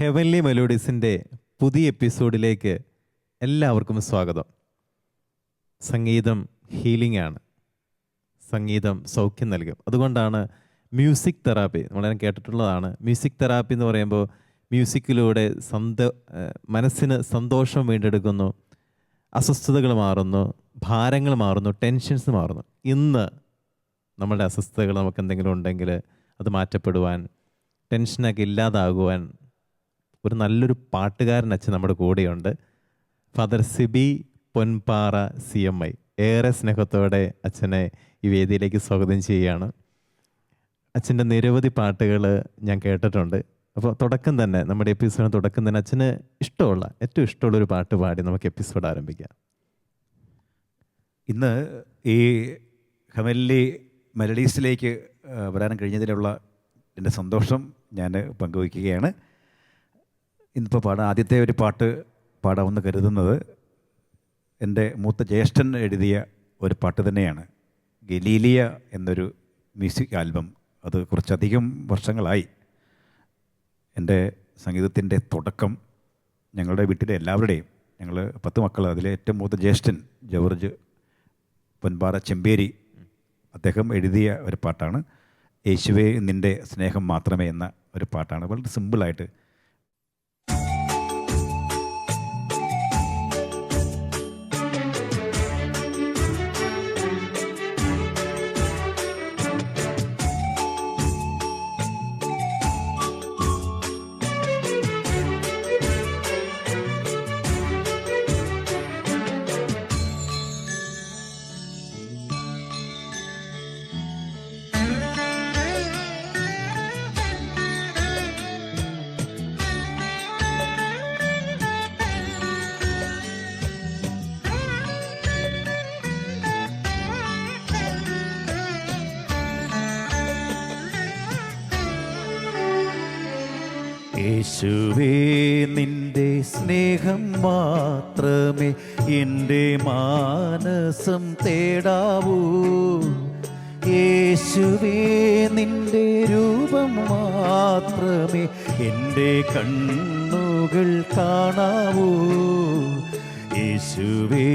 Heavenly മെലോഡീസിൻ്റെ പുതിയ എപ്പിസോഡിലേക്ക് എല്ലാവർക്കും സ്വാഗതം. സംഗീതം ഹീലിംഗ് ആണ്. സംഗീതം സൗഖ്യം നൽകും. അതുകൊണ്ടാണ് മ്യൂസിക് തെറാപ്പി, നമ്മളെല്ലാം കേട്ടിട്ടുള്ളതാണ്. മ്യൂസിക് തെറാപ്പി എന്ന് പറയുമ്പോൾ മ്യൂസിക്കിലൂടെ മനസ്സിന് സന്തോഷം വീണ്ടെടുക്കുന്നു, അസ്വസ്ഥതകൾ മാറുന്നു, ഭാരങ്ങൾ മാറുന്നു, ടെൻഷൻസ് മാറുന്നു. ഇന്ന് നമ്മളുടെ അസ്വസ്ഥതകൾ നമുക്ക് എന്തെങ്കിലും ഉണ്ടെങ്കിൽ അത് മാറ്റപ്പെടുവാൻ, ടെൻഷനൊക്കെ ഇല്ലാതാകുവാൻ ഒരു നല്ലൊരു പാട്ടുകാരൻ അച്ഛൻ നമ്മുടെ കൂടെയുണ്ട്. Father Siby Ponpara CMI. ഏറെ സ്നേഹത്തോടെ അച്ഛനെ ഈ വേദിയിലേക്ക് സ്വാഗതം ചെയ്യുകയാണ്. അച്ഛൻ്റെ നിരവധി പാട്ടുകൾ ഞാൻ കേട്ടിട്ടുണ്ട്. അപ്പോൾ തുടക്കം തന്നെ, നമ്മുടെ എപ്പിസോഡിന് തുടക്കം തന്നെ അച്ഛന് ഏറ്റവും ഇഷ്ടമുള്ളൊരു പാട്ട് പാടി നമുക്ക് എപ്പിസോഡ് ആരംഭിക്കാം. ഇന്ന് ഈ ഹെവൻലി മെലഡീസിലേക്ക് വരാൻ കഴിഞ്ഞതിലുള്ള എൻ്റെ സന്തോഷം ഞാൻ പങ്കുവയ്ക്കുകയാണ്. ഇന്നിപ്പോൾ ആദ്യത്തെ ഒരു പാട്ട് പാടാമെന്ന് കരുതുന്നത് എൻ്റെ മൂത്ത ജ്യേഷ്ഠൻ എഴുതിയ ഒരു പാട്ട് തന്നെയാണ്. ഗലീലിയ എന്നൊരു മ്യൂസിക് ആൽബം. അത് കുറച്ചധികം വർഷങ്ങളായി. എൻ്റെ സംഗീതത്തിൻ്റെ തുടക്കം ഞങ്ങളുടെ വീട്ടിലെ എല്ലാവരുടെയും, ഞങ്ങൾ 10 മക്കൾ, അതിലെ ഏറ്റവും മൂത്ത ജ്യേഷ്ഠൻ ജോർജ് പൊൻപാറ ചെമ്പേരി, അദ്ദേഹം എഴുതിയ ഒരു പാട്ടാണ്. യേശുവേ നിൻ്റെ സ്നേഹം മാത്രമേ എന്ന ഒരു പാട്ടാണ്. വളരെ സിമ്പിളായിട്ട് യേശുവേ നിൻ്റെ സ്നേഹം മാത്രമേ എൻ്റെ മാനസം തേടാവൂ. യേശുവേ നിൻ്റെ രൂപം മാത്രമേ എൻ്റെ കണ്ണുകൾ കാണാവൂ. യേശുവേ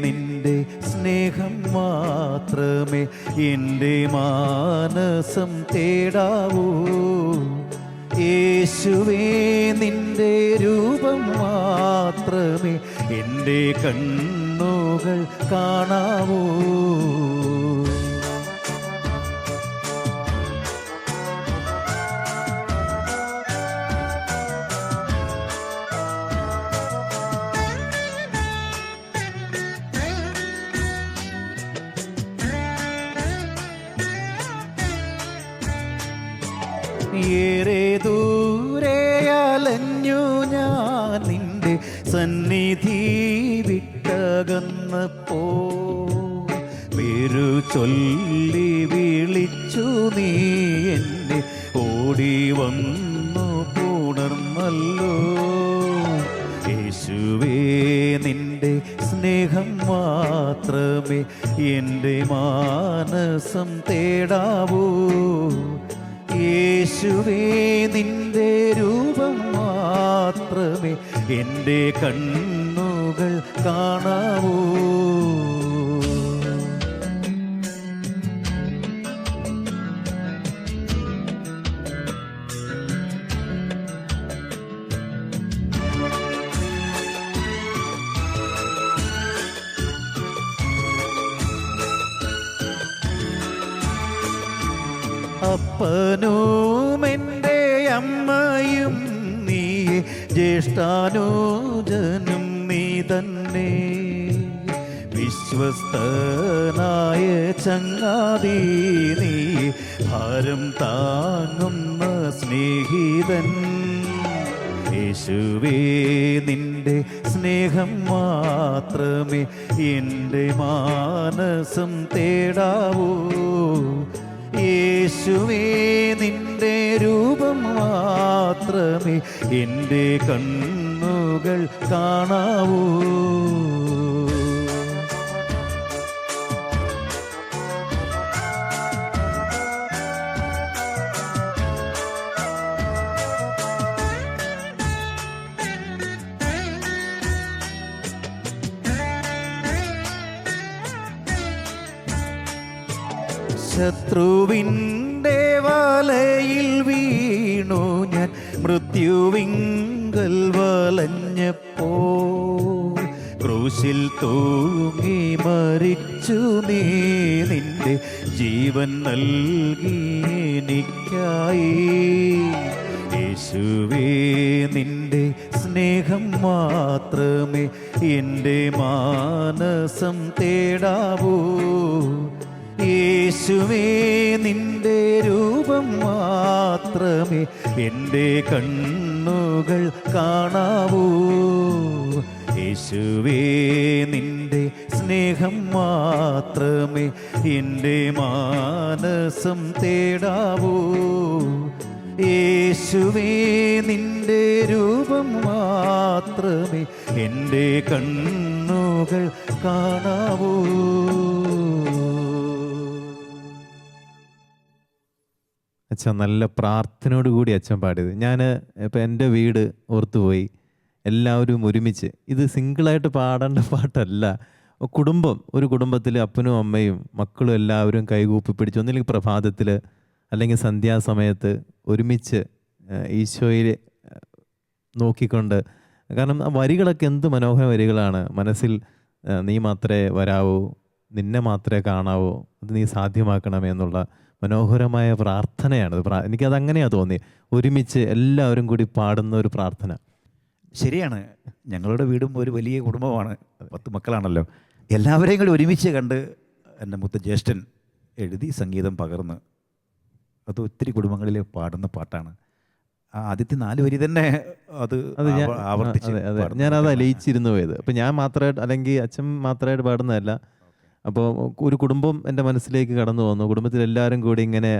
നിൻ്റെ സ്നേഹം മാത്രമേ എൻ്റെ മാനസം തേടാവൂ. യേശുവേ നിൻ്റെ രൂപം മാത്രമേ എൻ്റെ കണ്ണുകൾ കാണാവൂ. ഏറെ ദൂരെ അലഞ്ഞു ഞാൻ നിന്റെ സന്നിധി വിട്ടകന്നപ്പോ, പേരു ചൊല്ലി വിളിച്ചു നീ എന്നെ ഓടി വന്നു പുണർന്നല്ലോ. യേശുവേ നിന്റെ സ്നേഹം മാത്രമേ എൻ്റെ മാനസം തേടാവൂ. യേശുവേ നിൻ്റെ രൂപം മാത്രമേ എൻ്റെ കണ്ണുകൾ കാണാവൂ. അപ്പനും എൻ്റെ അമ്മയും നീയെ, ജ്യേഷ്ഠാനുജനും നീ തന്നെ, വിശ്വസ്തനായ ചങ്ങാതി നീ, ഭാരം താങ്ങുന്ന സ്നേഹിതൻ. യേശുവേ നിൻ്റെ സ്നേഹം മാത്രമേ എൻ്റെ മാനസം തേടാവൂ. യേശുവേ നിൻ്റെ രൂപം മാത്രമേ എൻ്റെ കണ്ണുകൾ കാണാവൂ. ശത്രുവിൻ്റെ വലയിൽ വീണു ഞാൻ മൃത്യുവിങ്കൽ വലഞ്ഞപ്പോ ക്രൂശിൽ തൂങ്ങി മരിച്ചു നീ നിന്റെ ജീവൻ നൽകി എനിക്കായി. യേശുവേ നിന്റെ സ്നേഹം മാത്രമേ എൻ്റെ മാനസം തേടാവൂ. യേശുവേ നിന്റെ രൂപം മാത്രമേ എൻ്റെ കണ്ണുകൾ കാണാവൂ. യേശുവേ നിന്റെ സ്നേഹം മാത്രമേ എൻ്റെ മാനസം തേടാവൂ. യേശുവേ നിന്റെ രൂപം മാത്രമേ എൻ്റെ കണ്ണുകൾ കാണാവൂ. അച്ഛൻ നല്ല പ്രാർത്ഥനയോട് കൂടി അച്ഛൻ പാടിയത്. ഞാൻ ഇപ്പം എൻ്റെ വീട് ഓർത്തുപോയി. എല്ലാവരും ഒരുമിച്ച്, ഇത് സിംഗിളായിട്ട് പാടേണ്ട പാട്ടല്ല. കുടുംബം, ഒരു കുടുംബത്തിൽ അപ്പനും അമ്മയും മക്കളും എല്ലാവരും കൈകൂപ്പി പിടിച്ച് ഒന്നില്ലെങ്കിൽ പ്രഭാതത്തിൽ അല്ലെങ്കിൽ സന്ധ്യാസമയത്ത് ഒരുമിച്ച് ഈശോയിൽ നോക്കിക്കൊണ്ട്, കാരണം ആ വരികളൊക്കെ എന്ത് മനോഹര വരികളാണ്. മനസ്സിൽ നീ മാത്രമേ വരാവൂ, നിന്നെ മാത്രമേ കാണാവൂ, അത് നീ സാധ്യമാക്കണമേ എന്നുള്ള മനോഹരമായ പ്രാർത്ഥനയാണ്. എനിക്കതങ്ങനെയാണ് തോന്നി, ഒരുമിച്ച് എല്ലാവരും കൂടി പാടുന്ന ഒരു പ്രാർത്ഥന. ശരിയാണ്. ഞങ്ങളുടെ വീടും ഒരു വലിയ കുടുംബമാണ്, 10 മക്കളാണല്ലോ. എല്ലാവരെയും കൂടി ഒരുമിച്ച് കണ്ട് എൻ്റെ മൂത്ത ജ്യേഷ്ഠൻ എഴുതി സംഗീതം പകർന്ന് അത് ഒത്തിരി കുടുംബങ്ങളിൽ പാടുന്ന പാട്ടാണ്. ആദ്യത്തെ 4 വരി തന്നെ അത് ആവർത്തിച്ച് ഞാനത് ലയിച്ചിരുന്നു പോയത്. അപ്പം ഞാൻ മാത്രമായിട്ട് അല്ലെങ്കിൽ അച്ഛൻ മാത്രമായിട്ട് പാടുന്നതല്ല. അപ്പോൾ ഒരു കുടുംബം എൻ്റെ മനസ്സിലേക്ക് കടന്നു വന്നു. കുടുംബത്തിലെല്ലാവരും കൂടി ഇങ്ങനെ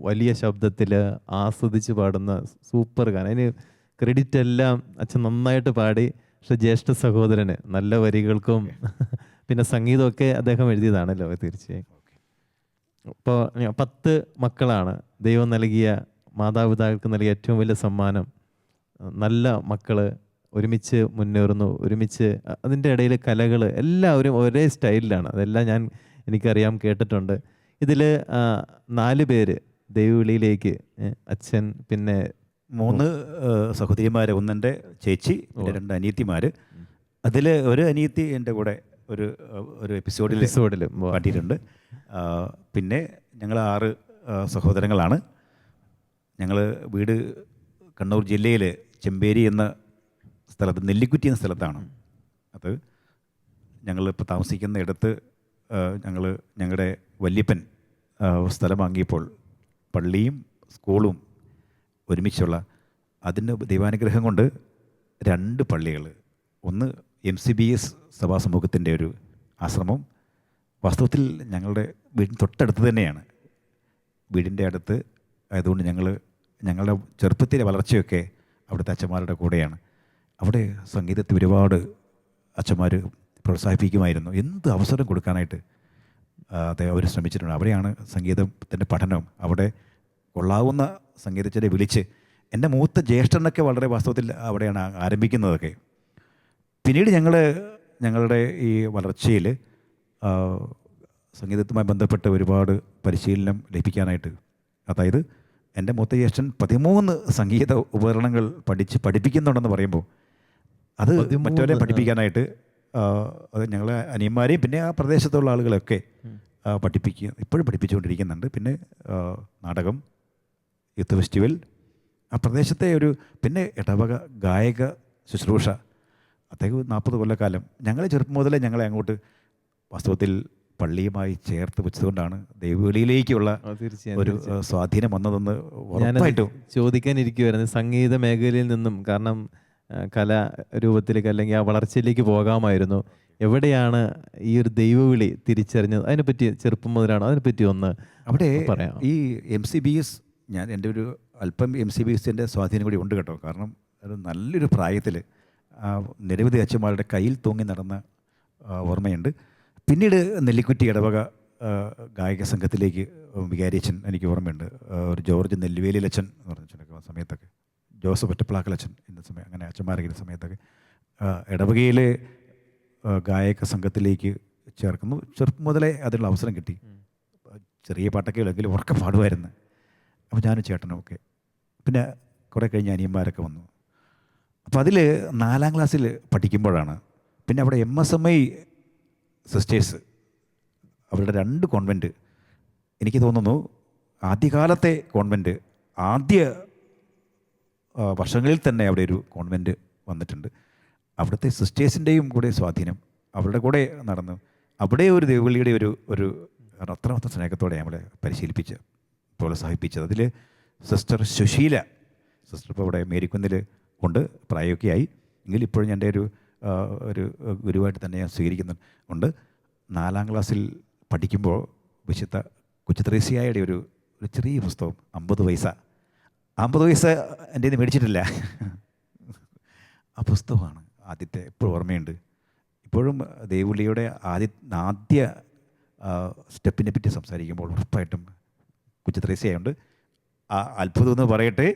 വലിയ ശബ്ദത്തിൽ ആസ്വദിച്ച് പാടുന്ന സൂപ്പർ ഗാനം. അതിന് ക്രെഡിറ്റ് എല്ലാം അച്ഛൻ നന്നായിട്ട് പാടി. പക്ഷെ ജ്യേഷ്ഠ സഹോദരന് നല്ല വരികൾക്കും പിന്നെ സംഗീതമൊക്കെ അദ്ദേഹം എഴുതിയതാണല്ലോ, തീർച്ചയായും. ഇപ്പോൾ 10 മക്കളാണ് ദൈവം നൽകിയ, മാതാപിതാക്കൾക്ക് നൽകിയ ഏറ്റവും വലിയ സമ്മാനം. നല്ല മക്കൾ ഒരുമിച്ച് മുന്നേറുന്നു, ഒരുമിച്ച് അതിൻ്റെ ഇടയിൽ കലകൾ എല്ലാവരും ഒരേ സ്റ്റൈലിലാണ്. അതെല്ലാം എനിക്കറിയാം, കേട്ടിട്ടുണ്ട്. ഇതിൽ 4 പേര് ദൈവവിളിയിലേക്ക്, അച്ഛൻ, പിന്നെ 3 സഹോദരിമാർ, ഒന്നെൻ്റെ ചേച്ചി, പിന്നെ 2 അനിയത്തിമാർ. അതിൽ ഒരു അനിയത്തി എൻ്റെ കൂടെ ഒരു എപ്പിസോഡിൽ പാടിയിട്ടുണ്ട്. പിന്നെ ഞങ്ങൾ 6 സഹോദരങ്ങളാണ്. ഞങ്ങൾ വീട് കണ്ണൂർ ജില്ലയിൽ ചെമ്പേരി എന്ന സ്ഥലത്ത്, നെല്ലിക്കുറ്റി എന്ന സ്ഥലത്താണ്. അത് ഞങ്ങളിപ്പോൾ താമസിക്കുന്ന ഇടത്ത് ഞങ്ങളുടെ വല്യപ്പൻ സ്ഥലം വാങ്ങിയപ്പോൾ പള്ളിയും സ്കൂളും ഒരുമിച്ചുള്ള, അതിൻ്റെ ദൈവാനുഗ്രഹം കൊണ്ട് 2 പള്ളികൾ, ഒന്ന് MCBS സഭാസമൂഹത്തിൻ്റെ ഒരു ആശ്രമം, വാസ്തവത്തിൽ ഞങ്ങളുടെ വീടിന് തൊട്ടടുത്ത് തന്നെയാണ്. വീടിൻ്റെ അടുത്ത് ആയതുകൊണ്ട് ഞങ്ങളുടെ ചെറുപ്പത്തിലെ വളർച്ചയൊക്കെ അവിടുത്തെ അച്ഛന്മാരുടെ കൂടെയാണ്. അവിടെ സംഗീതത്തിൽ ഒരുപാട് അച്ഛന്മാർ പ്രോത്സാഹിപ്പിക്കുമായിരുന്നു. എന്ത് അവസരം കൊടുക്കാനായിട്ട് അവർ ശ്രമിച്ചിട്ടുണ്ട്. അവിടെയാണ് സംഗീതത്തിൻ്റെ പഠനം. അവിടെ കൊള്ളാവുന്ന സംഗീതജ്ഞരെ വിളിച്ച്, എൻ്റെ മൂത്ത ജ്യേഷ്ഠനൊക്കെ വളരെ വാസ്തവത്തിൽ അവിടെയാണ് ആരംഭിക്കുന്നതൊക്കെ. പിന്നീട് ഞങ്ങളുടെ ഈ വളർച്ചയിൽ സംഗീതവുമായി ബന്ധപ്പെട്ട് ഒരുപാട് പരിശീലനം ലഭിക്കാനായിട്ട്, അതായത് എൻ്റെ മൂത്ത ജ്യേഷ്ഠൻ 13 സംഗീത ഉപകരണങ്ങൾ പഠിപ്പിക്കുന്നുണ്ടെന്ന് പറയുമ്പോൾ അത് മറ്റവരെ പഠിപ്പിക്കാനായിട്ട് അത് ഞങ്ങളെ അനിയന്മാരെയും പിന്നെ ആ പ്രദേശത്തുള്ള ആളുകളെയൊക്കെ ഇപ്പോഴും പഠിപ്പിച്ചുകൊണ്ടിരിക്കുന്നുണ്ട്. പിന്നെ നാടകം, യൂത്ത് ഫെസ്റ്റിവൽ, ആ പ്രദേശത്തെ പിന്നെ ഇടവക ഗായക ശുശ്രൂഷ. അദ്ദേഹം 40 കൊല്ലക്കാലം ഞങ്ങളെ ചെറുപ്പം മുതലേ ഞങ്ങളെ അങ്ങോട്ട് വാസ്തവത്തിൽ പള്ളിയുമായി ചേർത്ത് വെച്ചതുകൊണ്ടാണ് ദൈവവിളിയിലേക്കുള്ള ഒരു സ്വാധീനം വന്നതെന്ന് ഉറപ്പായിട്ടും ചോദിക്കാനിരിക്കുമായിരുന്നു. സംഗീത മേഖലയിൽ നിന്നും, കാരണം കലാരൂപത്തിലേക്ക് അല്ലെങ്കിൽ ആ വളർച്ചയിലേക്ക് പോകാമായിരുന്നു. എവിടെയാണ് ഈ ഒരു ദൈവവിളി തിരിച്ചറിഞ്ഞത്? അതിനെപ്പറ്റി ചെറുപ്പം മുതലാണ്, അതിനെപ്പറ്റി ഒന്ന് അവിടെ പറയാം. ഈ MCBS, ഞാൻ എൻ്റെ അല്പം MCBSൻ്റെ സ്വാധീനം കൂടി ഉണ്ട് കേട്ടോ. കാരണം അത് നല്ലൊരു പ്രായത്തിൽ നിരവധി അച്ഛന്മാരുടെ കയ്യിൽ തൂങ്ങി നടന്ന ഓർമ്മയുണ്ട്. പിന്നീട് നെല്ലിക്കുറ്റി ഇടവക ഗായക സംഘത്തിലേക്ക് വികാരിയച്ഛൻ എനിക്ക് ഓർമ്മയുണ്ട്. ഒരു ജോർജ് നെല്ലുവേലിലച്ഛൻ എന്ന് പറഞ്ഞ സമയത്തൊക്കെ, ജോസഫ് ഒറ്റപ്പിളാക്കലച്ഛൻ എന്ന സമയം, അങ്ങനെ അച്ഛന്മാരുടെ സമയത്തൊക്കെ ഇടവകയിലെ ഗായക സംഘത്തിലേക്ക് ചേർക്കുന്നു. ചെറുപ്പം മുതലേ അതിനുള്ള അവസരം കിട്ടി. ചെറിയ പാട്ടൊക്കെ ഉള്ളെങ്കിലും ഉറക്കെ പാടുമായിരുന്നു. അപ്പോൾ ഞാനും ചേട്ടനും ഒക്കെ. പിന്നെ കുറേ കഴിഞ്ഞ് അനിയന്മാരൊക്കെ വന്നു. അപ്പോൾ അതിൽ 4ാം ക്ലാസ്സിൽ പഠിക്കുമ്പോഴാണ് പിന്നെ അവിടെ MSMI സിസ്റ്റേഴ്സ്, അവരുടെ 2 കോൺവെൻറ്റ്, എനിക്ക് തോന്നുന്നു ആദ്യകാലത്തെ കോൺവെൻറ്റ്, ആദ്യ വർഷങ്ങളിൽ തന്നെ അവിടെ ഒരു കോൺവെൻറ്റ് വന്നിട്ടുണ്ട്. അവിടുത്തെ സിസ്റ്റേഴ്സിൻ്റെയും കൂടെ സ്വാധീനം, അവരുടെ കൂടെ നടന്നു. അവിടെ ഒരു ദേവവിളിയുടെ ഒരു അത്രമാത്രം സ്നേഹത്തോടെ നമ്മളെ പരിശീലിപ്പിച്ച് പ്രോത്സാഹിപ്പിച്ചത്. അതിൽ സിസ്റ്റർ സുശീല സിസ്റ്റർ ഇപ്പോൾ ഇവിടെ മേരിക്കുന്നിൽ ഉണ്ട്, പ്രായമൊക്കെ ആയി. എങ്കിലും ഇപ്പോഴും എൻ്റെ ഒരു ഗുരുവായിട്ട് തന്നെ ഞാൻ സ്വീകരിക്കുന്നുണ്ട്. 4ാം ക്ലാസ്സിൽ പഠിക്കുമ്പോൾ വിശുദ്ധ കൊച്ചുത്രേസ്യായുടെ ഒരു ചെറിയ പുസ്തകം, 50 പൈസ എൻ്റെ ഇത് മേടിച്ചിട്ടില്ല. ആ പുസ്തകമാണ് ആദ്യത്തെ, എപ്പോഴും ഓർമ്മയുണ്ട്. ഇപ്പോഴും ദേവുള്ളിയുടെ ആദ്യ സ്റ്റെപ്പിനെ പറ്റി സംസാരിക്കുമ്പോൾ ഉറപ്പായിട്ടും കൊച്ചുത്രേസ്യയുണ്ട്. ആ അത്ഭുതം എന്ന് പറയട്ടെ,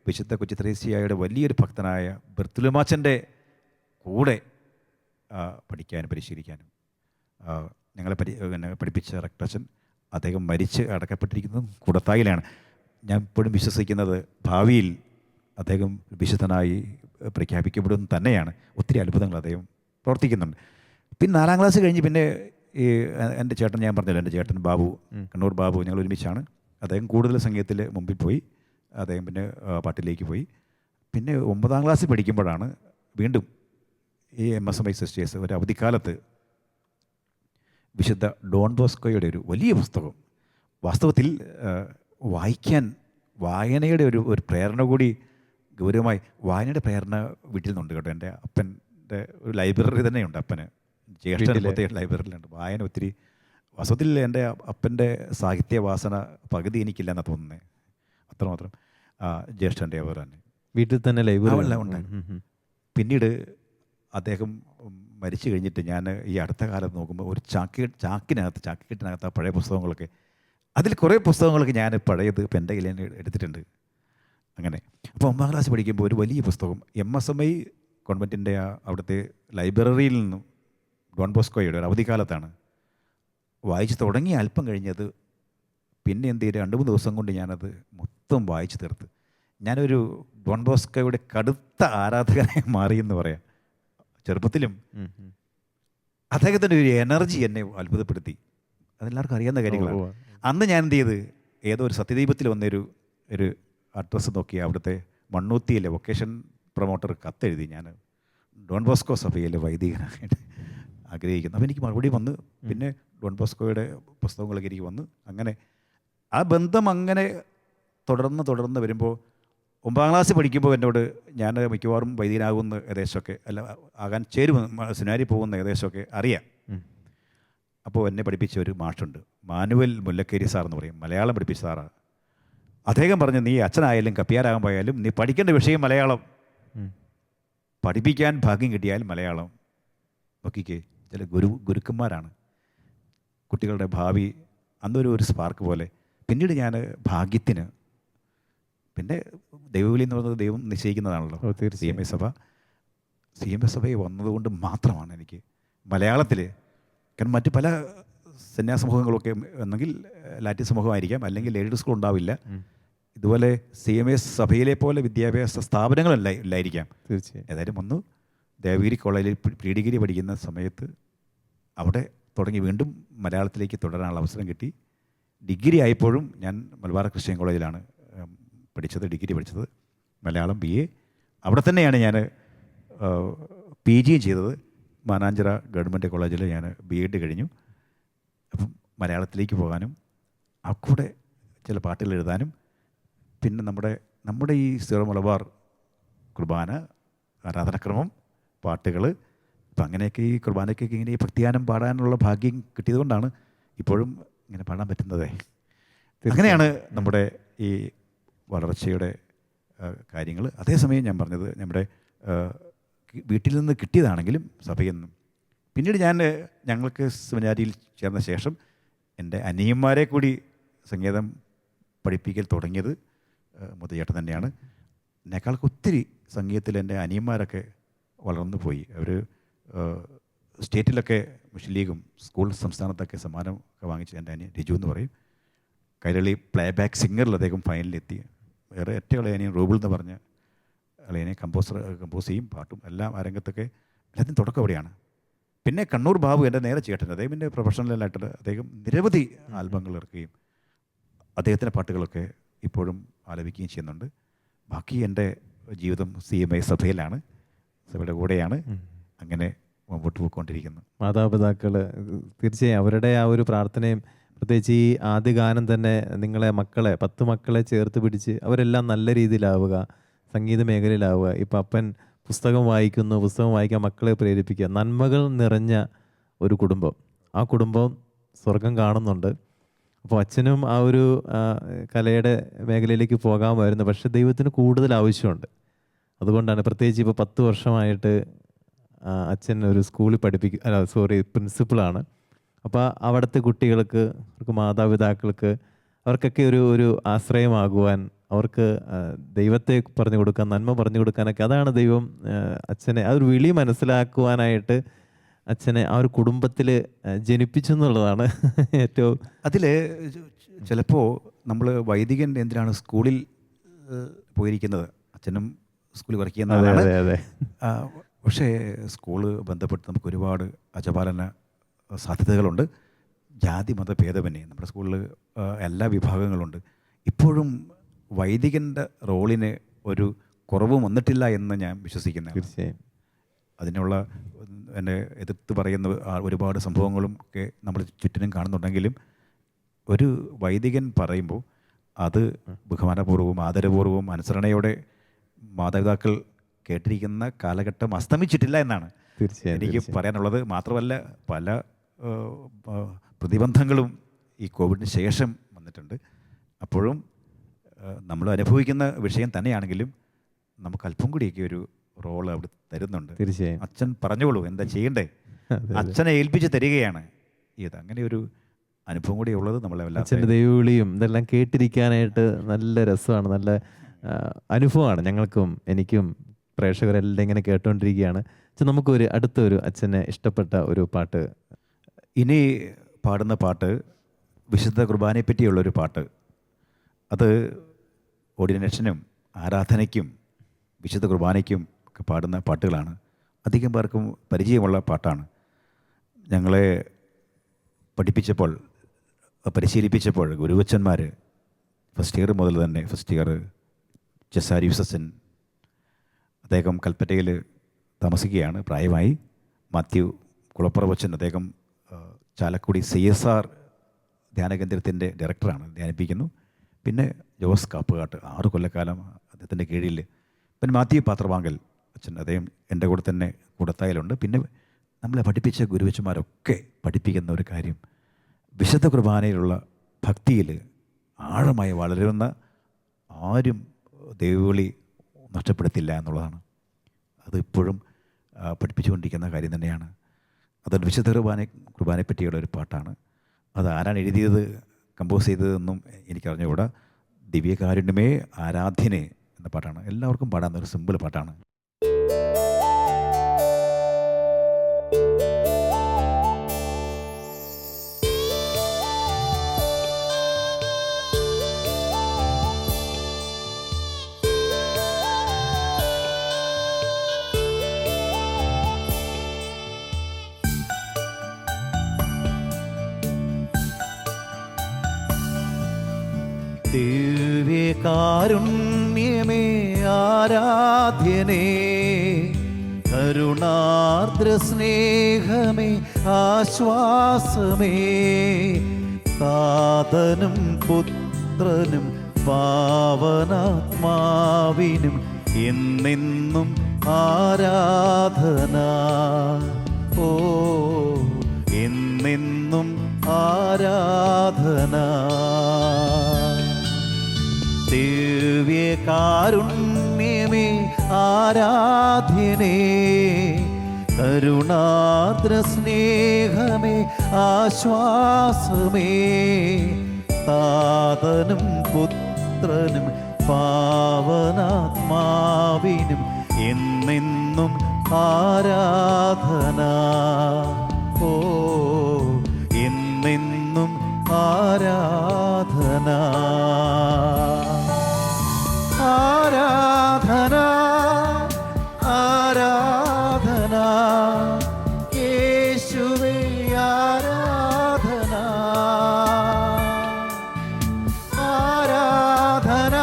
വിശുദ്ധ കൊച്ചുത്രേസ്യയുടെ വലിയൊരു ഭക്തനായ ബർത്തുലമാച്ചൻ്റെ കൂടെ പഠിക്കാനും പരിശീലിക്കാനും ഞങ്ങളെ പഠിപ്പിച്ച റക്ടച്ചൻ, അദ്ദേഹം മരിച്ച് അടക്കപ്പെട്ടിരിക്കുന്നതും കൂടത്തായിലാണ്. ഞാൻ ഇപ്പോഴും വിശ്വസിക്കുന്നത് ഭാവിയിൽ അദ്ദേഹം വിശുദ്ധനായി പ്രഖ്യാപിക്കപ്പെടും തന്നെയാണ്. ഒത്തിരി അത്ഭുതങ്ങൾ അദ്ദേഹം പ്രവർത്തിക്കുന്നുണ്ട്. പിന്നെ 4ാം ക്ലാസ് കഴിഞ്ഞ് പിന്നെ ഈ എൻ്റെ ചേട്ടൻ, ഞാൻ പറഞ്ഞല്ലോ എൻ്റെ ചേട്ടൻ ബാബു, കണ്ണൂർ ബാബു, ഞങ്ങൾ ഒരുമിച്ചാണ്. അദ്ദേഹം കൂടുതൽ സംഗീതത്തിൽ മുമ്പിൽ പോയി. അദ്ദേഹം പിന്നെ പാട്ടിലേക്ക് പോയി. പിന്നെ 9ാം ക്ലാസ്സിൽ പഠിക്കുമ്പോഴാണ് വീണ്ടും ഈ MSMI സിസ്റ്റേഴ്സ് ഒരു അവധിക്കാലത്ത് വിശുദ്ധ ഡോൺ ബോസ്കോയുടെ ഒരു വലിയ പുസ്തകം, വാസ്തവത്തിൽ വായനയുടെ ഒരു പ്രേരണ കൂടി ഗൗരവമായി, വായനയുടെ പ്രേരണ വീട്ടിൽ നിന്നുണ്ട് കേട്ടോ. എൻ്റെ അപ്പൻ്റെ ഒരു ലൈബ്രറി തന്നെയുണ്ട്, അപ്പന് ജ്യേഷ്ഠ ലൈബ്രറിയിലുണ്ട്. വായന ഒത്തിരി, വാസ്തവത്തിൽ എൻ്റെ അപ്പൻ്റെ സാഹിത്യ വാസന പകുതി എനിക്കില്ല എന്നാണ് തോന്നുന്നത്. അത്രമാത്രം ജ്യേഷ്ഠൻ്റെ അവർ തന്നെ വീട്ടിൽ തന്നെ ലൈബ്രറി ഉണ്ട്. പിന്നീട് അദ്ദേഹം മരിച്ചു കഴിഞ്ഞിട്ട് ഞാൻ ഈ അടുത്ത കാലത്ത് നോക്കുമ്പോൾ ഒരു ചാക്കിക്കെട്ടിനകത്ത് ആ പഴയ പുസ്തകങ്ങളൊക്കെ, അതിൽ കുറേ പുസ്തകങ്ങളൊക്കെ ഞാൻ പഴയത് ഇപ്പം എൻ്റെ കയ്യിൽ തന്നെ എടുത്തിട്ടുണ്ട്. അങ്ങനെ അപ്പോൾ 9ാം ക്ലാസ് പഠിക്കുമ്പോൾ ഒരു വലിയ പുസ്തകം MSMI കോൺവെൻറ്റിൻ്റെ അവിടുത്തെ ലൈബ്രറിയിൽ നിന്നും ഡോൺ ബോസ്കോയുടെ ഒരു അവധിക്കാലത്താണ് വായിച്ച് തുടങ്ങി. അല്പം കഴിഞ്ഞത് പിന്നെ എന്ത് ചെയ്യും, 2-3 ദിവസം കൊണ്ട് ഞാനത് മൊത്തം വായിച്ച് തീർത്ത്. ഞാനൊരു ഡോൺ ബോസ്കോയുടെ കടുത്ത ആരാധകനായി മാറിയെന്ന് പറയാം. ചെറുപ്പത്തിലും അദ്ദേഹത്തിൻ്റെ ഒരു എനർജി എന്നെ അത്ഭുതപ്പെടുത്തി. അതെല്ലാവർക്കും അറിയാവുന്ന കാര്യങ്ങളാണ്. അന്ന് ഞാൻ എന്ത് ചെയ്ത്, ഏതോ ഒരു സത്യദീപത്തിൽ വന്നൊരു അഡ്രസ്സ് നോക്കി അവിടുത്തെ മണ്ണൂത്തിയിലെ വൊക്കേഷൻ പ്രൊമോട്ടർ കത്തെഴുതി, ഞാൻ ഡോൺ ബോസ്കോ സഭയിലെ വൈദികനായിട്ട് ആഗ്രഹിക്കുന്നു. അപ്പോൾ എനിക്ക് മറുപടി വന്ന്, പിന്നെ ഡോൺ ബോസ്കോയുടെ പുസ്തകങ്ങളൊക്കെ എനിക്ക് വന്ന്, അങ്ങനെ ആ ബന്ധം അങ്ങനെ തുടർന്ന് വരുമ്പോൾ 9ാം ക്ലാസ് പഠിക്കുമ്പോൾ എന്നോട്, ഞാൻ മിക്കവാറും വൈദികനാകുമെന്ന് ഏകദേശമൊക്കെ, അല്ല ആകാൻ ചേരുമെന്ന്, സെമിനാരി പോകുന്ന ഏകദേശമൊക്കെ അറിയാം. അപ്പോൾ എന്നെ പഠിപ്പിച്ച ഒരു മാഷുണ്ട്, മാനുവൽ മുല്ലക്കേരി സാർ എന്ന് പറയും, മലയാളം പഠിപ്പിച്ച സാറാണ്. അദ്ദേഹം പറഞ്ഞു, നീ അച്ഛനായാലും കപ്പിയാരാകാൻ പോയാലും നീ പഠിക്കേണ്ട വിഷയം മലയാളം, പഠിപ്പിക്കാൻ ഭാഗ്യം കിട്ടിയാൽ മലയാളം. നോക്കിക്കേ, ചില ഗുരുക്കന്മാരാണ് കുട്ടികളുടെ ഭാവി. അന്നൊരു സ്പാർക്ക് പോലെ. പിന്നീട് ഞാൻ ഭാഗ്യത്തിന്, പിന്നെ ദൈവവിളി എന്ന് പറയുന്നത് ദൈവം നിശ്ചയിക്കുന്നതാണല്ലോ. CMA സഭയിൽ വന്നതുകൊണ്ട് മാത്രമാണ് എനിക്ക് മലയാളത്തിൽ, കാരണം മറ്റ് പല സന്യാസമൂഹങ്ങളൊക്കെ ഒന്നെങ്കിൽ ലാറ്റിൻ സമൂഹമായിരിക്കാം, അല്ലെങ്കിൽ എയ്ഡഡ് സ്കൂൾ ഉണ്ടാവില്ല. ഇതുപോലെ CMA സഭയിലെ പോലെ വിദ്യാഭ്യാസ സ്ഥാപനങ്ങളല്ല ഇല്ലായിരിക്കാം. തീർച്ചയായും. ഏതായാലും വന്നു ദേവഗിരി കോളേജിൽ പ്രീ ഡിഗ്രി പഠിക്കുന്ന സമയത്ത് അവിടെ തുടങ്ങി വീണ്ടും മലയാളത്തിലേക്ക് തുടരാനുള്ള അവസരം കിട്ടി. ഡിഗ്രി ആയപ്പോഴും ഞാൻ മലബാർ ക്രിസ്ത്യൻ കോളേജിലാണ് ഡിഗ്രി പഠിച്ചത്, മലയാളം BA. അവിടെ തന്നെയാണ് ഞാൻ PG ചെയ്തത്. മാനാഞ്ചിറ ഗവൺമെൻറ് കോളേജിൽ ഞാൻ B.Ed കഴിഞ്ഞു. അപ്പം മലയാളത്തിലേക്ക് പോകാനും കൂടെ ചില പാട്ടുകൾ എഴുതാനും, പിന്നെ നമ്മുടെ ഈ സീറോ മലബാർ കുർബാന ആരാധനക്രമം, പാട്ടുകൾ, അപ്പം അങ്ങനെയൊക്കെ ഈ കുർബാനയ്ക്കൊക്കെ ഇങ്ങനെ ഈ ഭക്തിഗാനം പാടാനുള്ള ഭാഗ്യം കിട്ടിയതുകൊണ്ടാണ് ഇപ്പോഴും ഇങ്ങനെ പാടാൻ പറ്റുന്നത്. അങ്ങനെയാണ് നമ്മുടെ ഈ വളർച്ചയുടെ കാര്യങ്ങൾ. അതേസമയം ഞാൻ പറഞ്ഞത് നമ്മുടെ വീട്ടിൽ നിന്ന് കിട്ടിയതാണെങ്കിലും സഭയിൽ നിന്നും. പിന്നീട് ഞങ്ങൾക്ക് സെമിനാരിയിൽ ചേർന്ന ശേഷം എൻ്റെ അനിയന്മാരെ കൂടി സംഗീതം പഠിപ്പിക്കൽ തുടങ്ങിയത് മുത്തച്ചേട്ടൻ തന്നെയാണ്. എന്നെക്കാൾക്ക് ഒത്തിരി സംഗീതത്തിൽ എൻ്റെ അനിയന്മാരൊക്കെ വളർന്നു പോയി. അവർ സ്റ്റേറ്റിലൊക്കെ മുസ്ലിം ലീഗും സ്കൂൾ സംസ്ഥാനത്തൊക്കെ സമ്മാനം ഒക്കെ വാങ്ങിച്ച്, എൻ്റെ അനിയൻ രജു എന്ന് പറയും, കൈരളി പ്ലേ ബാക്ക് സിംഗറിൽ അദ്ദേഹം ഫൈനലിലെത്തി. വേറെ ഏറ്റവും ഇളയനെയും റൂബിൾ എന്ന് പറഞ്ഞ ഇളയനെ കമ്പോസ് ചെയ്യും, പാട്ടും എല്ലാം ആ രംഗത്തൊക്കെ എല്ലാത്തിനും തുടക്കം അവിടെയാണ്. പിന്നെ കണ്ണൂർ ബാബു എൻ്റെ നേരെ ചേട്ടൻ, അദ്ദേഹത്തിൻ്റെ പ്രൊഫഷണലായിട്ട് അദ്ദേഹം നിരവധി ആൽബങ്ങൾ ഇറക്കുകയും അദ്ദേഹത്തിൻ്റെ പാട്ടുകളൊക്കെ ഇപ്പോഴും ആലപിക്കുകയും ചെയ്യുന്നുണ്ട്. ബാക്കി എൻ്റെ ജീവിതം CMI സഭയിലാണ്, സഭയുടെ കൂടെയാണ്. അങ്ങനെ മുമ്പോട്ട് പോയിക്കൊണ്ടിരിക്കുന്നു. മാതാപിതാക്കൾ തീർച്ചയായും അവരുടെ ആ ഒരു പ്രാർത്ഥനയും, പ്രത്യേകിച്ച് ഈ ആദ്യ ഗാനം തന്നെ നിങ്ങളെ മക്കളെ 10 മക്കളെ ചേർത്ത് പിടിച്ച് അവരെല്ലാം നല്ല രീതിയിലാവുക, സംഗീത മേഖലയിലാവുക. ഇപ്പം അപ്പൻ പുസ്തകം വായിക്കുന്നു, പുസ്തകം വായിക്കാൻ മക്കളെ പ്രേരിപ്പിക്കുക, നന്മകൾ നിറഞ്ഞ ഒരു കുടുംബം. ആ കുടുംബം സ്വർഗം കാണുന്നുണ്ട്. അപ്പോൾ അച്ഛനും ആ ഒരു കലയുടെ മേഖലയിലേക്ക് പോകാമായിരുന്നു, പക്ഷെ ദൈവത്തിന് കൂടുതൽ ആവശ്യമുണ്ട്. അതുകൊണ്ടാണ് പ്രത്യേകിച്ച് ഇപ്പോൾ 10 വർഷമായിട്ട് അച്ഛൻ ഒരു സ്കൂളിൽ പ്രിൻസിപ്പളാണ്. അപ്പോൾ അവിടുത്തെ കുട്ടികൾക്ക്, അവർക്ക് മാതാപിതാക്കൾക്ക്, അവർക്കൊക്കെ ഒരു ആശ്രയമാകുവാൻ, അവർക്ക് ദൈവത്തെ പറഞ്ഞു കൊടുക്കാൻ, നന്മ പറഞ്ഞു കൊടുക്കാനൊക്കെ, അതാണ് ദൈവം അച്ഛനെ ആ ഒരു വിളി മനസ്സിലാക്കുവാനായിട്ട് അച്ഛനെ ആ ഒരു കുടുംബത്തിൽ ജനിപ്പിച്ചു എന്നുള്ളതാണ് ഏറ്റവും. അതിൽ ചിലപ്പോൾ നമ്മൾ വൈദികൻ എന്തിനാണ് സ്കൂളിൽ പോയിരിക്കുന്നത്, അച്ഛനും സ്കൂളിൽ വർക്ക് ചെയ്യുന്ന ആളാണ്. അതെ. പക്ഷേ സ്കൂള് ബന്ധപ്പെട്ട് നമുക്ക് ഒരുപാട് അജപാലന സാധ്യതകളുണ്ട്. ജാതി മത ഭേദമന്യേ നമ്മുടെ സ്കൂളിൽ എല്ലാ വിഭാഗങ്ങളുണ്ട്. ഇപ്പോഴും വൈദികൻ്റെ റോളിന് ഒരു കുറവും വന്നിട്ടില്ല എന്ന് ഞാൻ വിശ്വസിക്കുന്നു. തീർച്ചയായും അതിനുള്ള എന്നെ എതിർത്ത് പറയുന്ന ഒരുപാട് സംഭവങ്ങളും ഒക്കെ നമ്മൾ ചുറ്റിനും കാണുന്നുണ്ടെങ്കിലും ഒരു വൈദികൻ പറയുമ്പോൾ അത് ബഹുമാനപൂർവ്വവും ആദരപൂർവ്വവും അനുസരണയോടെ മാതാപിതാക്കൾ കേട്ടിരിക്കുന്ന കാലഘട്ടം അസ്തമിച്ചിട്ടില്ല എന്നാണ് എനിക്ക് പറയാനുള്ളത്. മാത്രമല്ല പല പ്രതിബന്ധങ്ങളും ഈ കോവിഡിന് ശേഷം വന്നിട്ടുണ്ട്. അപ്പോഴും നമ്മൾ അനുഭവിക്കുന്ന വിഷയം തന്നെയാണെങ്കിലും നമുക്ക് അല്പം കൂടിയൊക്കെ ഒരു റോൾ അവിടെ തരുന്നുണ്ട്. തീർച്ചയായും അച്ഛൻ പറഞ്ഞോളൂ എന്താ ചെയ്യണ്ടേ, അച്ഛനെ ഏൽപ്പിച്ച് തരികയാണ്. അങ്ങനെ ഒരു അനുഭവം കൂടി ഉള്ളത് നമ്മളെ അച്ഛൻ്റെ ദൈവവിളിയും ഇതെല്ലാം കേട്ടിരിക്കാനായിട്ട് നല്ല രസമാണ്, നല്ല അനുഭവമാണ് ഞങ്ങൾക്കും എനിക്കും. പ്രേക്ഷകരെല്ലാം ഇങ്ങനെ കേട്ടുകൊണ്ടിരിക്കുകയാണ്. നമുക്കൊരു അടുത്തൊരു അച്ഛനെ ഇഷ്ടപ്പെട്ട ഒരു പാട്ട്. ഇനി പാടുന്ന പാട്ട് വിശുദ്ധ കുർബാനയെ പറ്റിയുള്ളൊരു പാട്ട്. അത് ഓർഡിനേഷനും ആരാധനയ്ക്കും വിശുദ്ധ കുർബാനയ്ക്കും ഒക്കെ പാടുന്ന പാട്ടുകളാണ്. അധികം പേർക്കും പരിചയമുള്ള പാട്ടാണ്. ഞങ്ങളെ പരിശീലിപ്പിച്ചപ്പോൾ ഗുരുവച്ചന്മാർ ഫസ്റ്റ് ഇയർ മുതൽ തന്നെ, ഫസ്റ്റ് ഇയർ ചെസാരിയൂസ് അച്ഛൻ, അദ്ദേഹം കൽപ്പറ്റയിൽ താമസിക്കുകയാണ്, പ്രായമായി. മാത്യു കുളപ്പുറവച്ചൻ, അദ്ദേഹം ചാലക്കുടി CSR ധ്യാനകേന്ദ്രത്തിൻ്റെ ഡയറക്ടറാണ്, ധ്യാനിപ്പിക്കുന്നു. പിന്നെ ജോസ് കാപ്പുകാട്ട് 6 കൊല്ലക്കാലം അദ്ദേഹത്തിൻ്റെ കീഴിൽ. പിന്നെ മാത്യു പാത്രവാങ്കൽ അച്ഛൻ, അദ്ദേഹം എൻ്റെ കൂടെ തന്നെ കൂടത്തായിലുണ്ട്. പിന്നെ നമ്മളെ പഠിപ്പിച്ച ഗുരുവച്ചന്മാരൊക്കെ പഠിപ്പിക്കുന്ന ഒരു കാര്യം, വിശുദ്ധ കുർബാനയിലുള്ള ഭക്തിയിൽ ആഴമായി വളരുന്ന ആരും ദൈവവിളി നഷ്ടപ്പെടുത്തില്ല എന്നുള്ളതാണ്. അത് ഇപ്പോഴും പഠിപ്പിച്ചുകൊണ്ടിരിക്കുന്ന കാര്യം തന്നെയാണ്. അതൊരു വിശുദ്ധ കുർബാനയെ പറ്റിയുള്ള ഒരു പാട്ടാണ്. അത് ആരാണ് എഴുതിയത്, കമ്പോസ് ചെയ്തതെന്നും എനിക്കറിഞ്ഞുകൂടാ. ദിവ്യകാരുണ്യമേ ആരാധ്യനെ എന്ന പാട്ടാണ്. എല്ലാവർക്കും പാടാവുന്ന ഒരു സിമ്പിൾ പാട്ടാണ്. ദിവ്യകാരുണ്യമേ ആരാധ്യനേ, കരുണാർദ്ര സ്നേഹമേ ആശ്വാസമേ, താതനും പുത്രനും പാവനാത്മാവിനും എന്നെന്നും ആരാധന. ഓ എന്നെന്നും ആരാധന. ദിവ്യകാരുണ്യമേ ആരാധ്യനേ, കരുണാർദ്ര സ്നേഹമേ ആശ്വാസമേ, താതനും പുത്രനും പാവനാത്മാവിനും എന്നെന്നും ആരാധന. ഓ എന്നെന്നും ആരാധന. ആരാധന ആരാധന യേശുവേ ആരാധന ആരാധന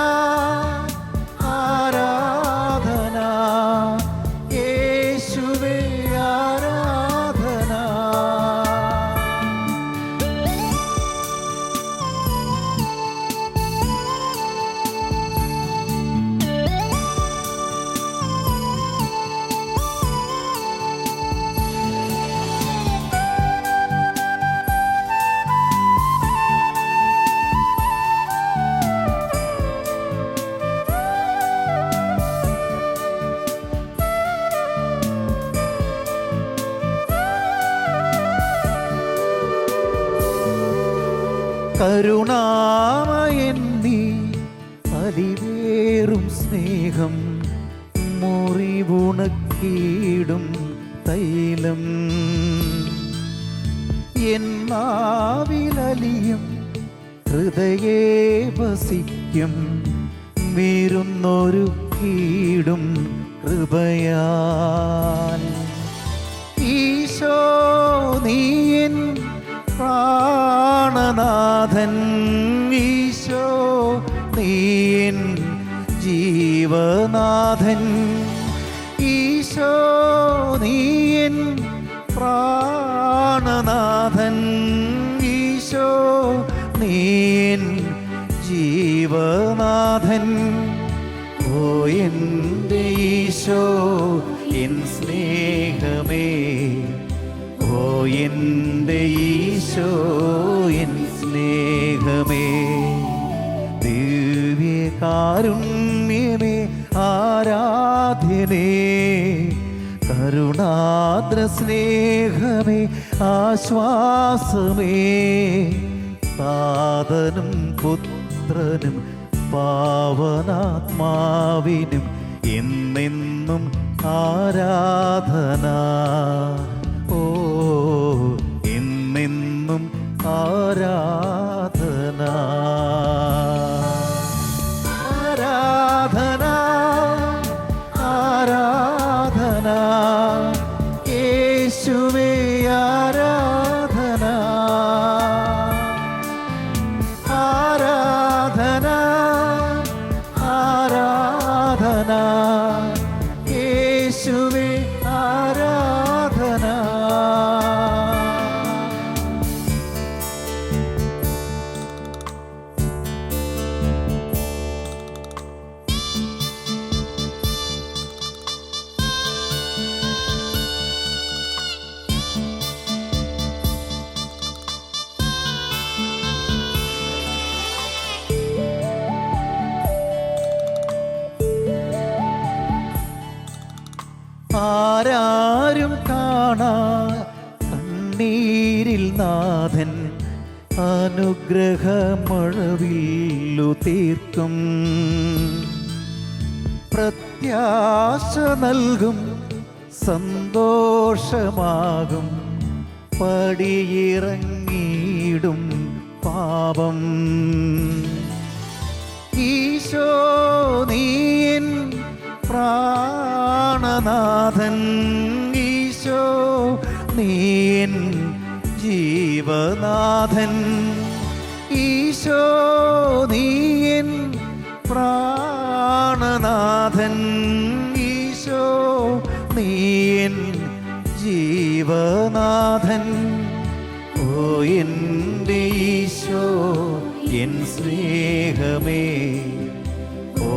ആരാധന യേശുവേ ആരാധന. കരുണാമയൻ നീ അതിവേറും സ്നേഹം മുറിവുണക്കിയിടും തൈലം എന്നാവിലലിയും ഹൃദയേ വസിക്കും വിരുന്നൊരുക്കിയിടും കൃപയാൽ ഈശോ നീയൻ പ്രാണനാഥൻ ഈശോ നീയൻ ജീവനാഥൻ ഈശോ നീയൻ പ്രാണനാഥൻ ഈശോ നീയൻ ജീവനാഥൻ. ഓ എൻ്റെ ഈശോ എൻ സ്നേഹമേ, ഓ എൻ്റെ ഈശോ എൻ സ്നേഹമേ, ദിവ്യകാരുണ്യമേ ആരാധ്യനേ, കരുണാദ്ര സ്നേഹമേ ആശ്വാസമേ, താതനും പുത്രനും പാവനാത്മാവിനും എന്നെന്നും ആരാധന. ഓ എന്നെന്നും ആരാധന. ആരാധന ആരാധന യേശുവേ ആരാധന ആരാധന ആരാധന യേശുവേ ആരാധന. ആരാരും കാണാ കണ്ണീരിൽ നാഥൻ അനുഗ്രഹമഴവില്ലു തീർക്കും, പ്രത്യാശ നൽകും സന്തോഷമാകും പടിയിറങ്ങിയിടും പാപം. ഈശോ നീയൻ പ്രാണനാഥൻ ഈശോ നീയൻ ജീവനാഥൻ ഈശോ നീയൻ പ്രാണനാഥൻ ഈശോ നീയൻ ജീവനാഥൻ. ഓ എൻ്റെ ഈശോ എൻ സ്നേഹമേ, ഓ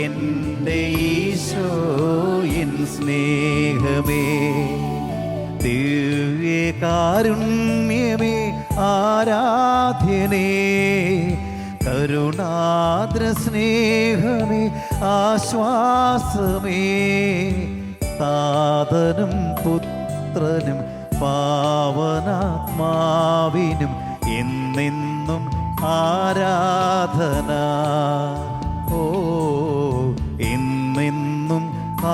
എൻ്റെ ഈശോ എൻ സ്നേഹമേ, ദിവ്യകാരുണ്യമേ ആരാധ്യനേ, കരുണാദ്ര സ്നേഹമേ ആശ്വാസമേ, താതനും പുത്രനും പാവനാത്മാവിനും എന്നെന്നും ആരാധന. ഓ എന്നെന്നും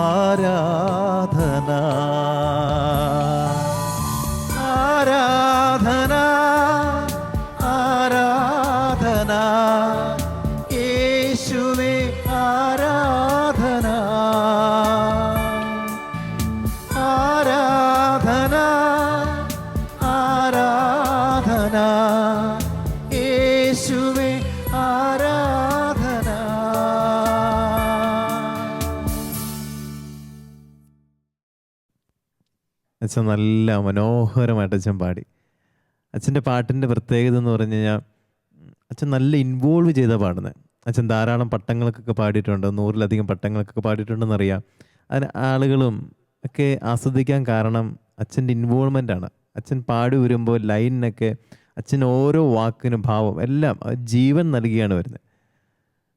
ആരാധന. ആരാധന ആരാധന അച്ഛൻ നല്ല മനോഹരമായിട്ട് അച്ഛൻ പാടി. അച്ഛൻ്റെ പാട്ടിൻ്റെ പ്രത്യേകത എന്ന് പറഞ്ഞു കഴിഞ്ഞാൽ അച്ഛൻ നല്ല ഇൻവോൾവ് ചെയ്താൽ പാടുന്നത്. അച്ഛൻ ധാരാളം പട്ടങ്ങൾക്കൊക്കെ പാടിയിട്ടുണ്ട്, 100-ലധികം പട്ടങ്ങൾക്കൊക്കെ പാടിയിട്ടുണ്ടെന്നറിയാം. അതിന് ആളുകളും ഒക്കെ ആസ്വദിക്കാൻ കാരണം അച്ഛൻ്റെ ഇൻവോൾവ്മെൻ്റ് ആണ്. അച്ഛൻ പാടി വരുമ്പോൾ ലൈനിനൊക്കെ അച്ഛൻ ഓരോ വാക്കിനും ഭാവം എല്ലാം ജീവൻ നൽകിയാണ് വരുന്നത്.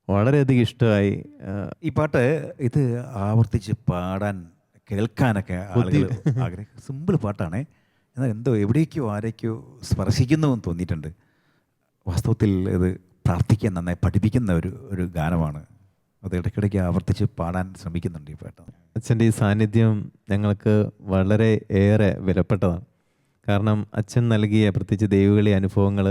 വളരെയധികം ഇഷ്ടമായി. ഈ പാട്ട് ഇത് ആവർത്തിച്ച് പാടാൻ കേൾക്കാനൊക്കെ ആളുകൾ ആഗ്രഹം. സിമ്പിൾ പാട്ടാണേ, എന്നാൽ എന്തോ എവിടേക്കോ ആരേക്കോ സ്പർശിക്കുന്നു എന്ന് തോന്നിയിട്ടുണ്ട്. വാസ്തവത്തിൽ ഇത് പ്രാർത്ഥിക്കാൻ നന്നായി പഠിപ്പിക്കുന്ന ഒരു ഗാനമാണ്. അത് ഇടയ്ക്കിടയ്ക്ക് ആവർത്തിച്ച് പാടാൻ ശ്രമിക്കുന്നുണ്ട് ഈ പാട്ട്. അച്ഛൻ്റെ ഈ സാന്നിധ്യം ഞങ്ങൾക്ക് വളരെ ഏറെ വിലപ്പെട്ടതാണ്. കാരണം അച്ഛൻ നൽകിയ പ്രത്യേകിച്ച് ദൈവവിളി അനുഭവങ്ങൾ,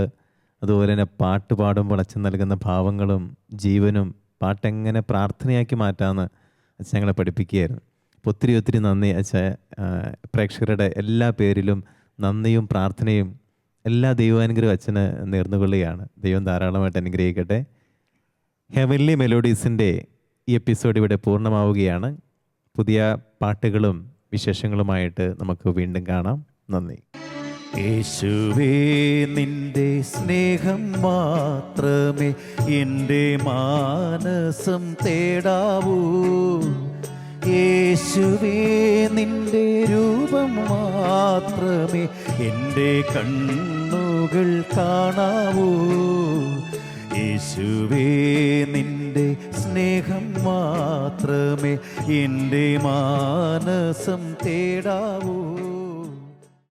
അതുപോലെ തന്നെ പാട്ട് പാടുമ്പോൾ അച്ഛൻ നൽകുന്ന ഭാവങ്ങളും ജീവനും പാട്ടെങ്ങനെ പ്രാർത്ഥനയാക്കി മാറ്റാമെന്ന് അച്ഛൻ ഞങ്ങളെ പഠിപ്പിക്കുകയായിരുന്നു. അപ്പോൾ ഒത്തിരി നന്ദി അച്ഛൻ. പ്രേക്ഷകരുടെ എല്ലാ പേരിലും നന്ദിയും പ്രാർത്ഥനയും എല്ലാ ദൈവാനുഗ്രഹവും അച്ഛന് നേർന്നുകൊള്ളുകയാണ്. ദൈവം ധാരാളമായിട്ട് അനുഗ്രഹിക്കട്ടെ. ഹെവൻലി മെലോഡീസിൻ്റെ ഈ എപ്പിസോഡ് ഇവിടെ പൂർണ്ണമാവുകയാണ്. പുതിയ പാട്ടുകളും വിശേഷങ്ങളുമായിട്ട് നമുക്ക് വീണ്ടും കാണാം. നന്ദി. യേശുവേ നിന്റെ സ്നേഹം മാത്രമേ എൻ്റെ മാനസം തേടാവൂ. യേശുവേ നിന്റെ രൂപം മാത്രമേ എൻ്റെ കണ്ണുകൾ കാണാവൂ. യേശുവേ നിന്റെ സ്നേഹം മാത്രമേ എൻ്റെ മാനസം തേടാവൂ.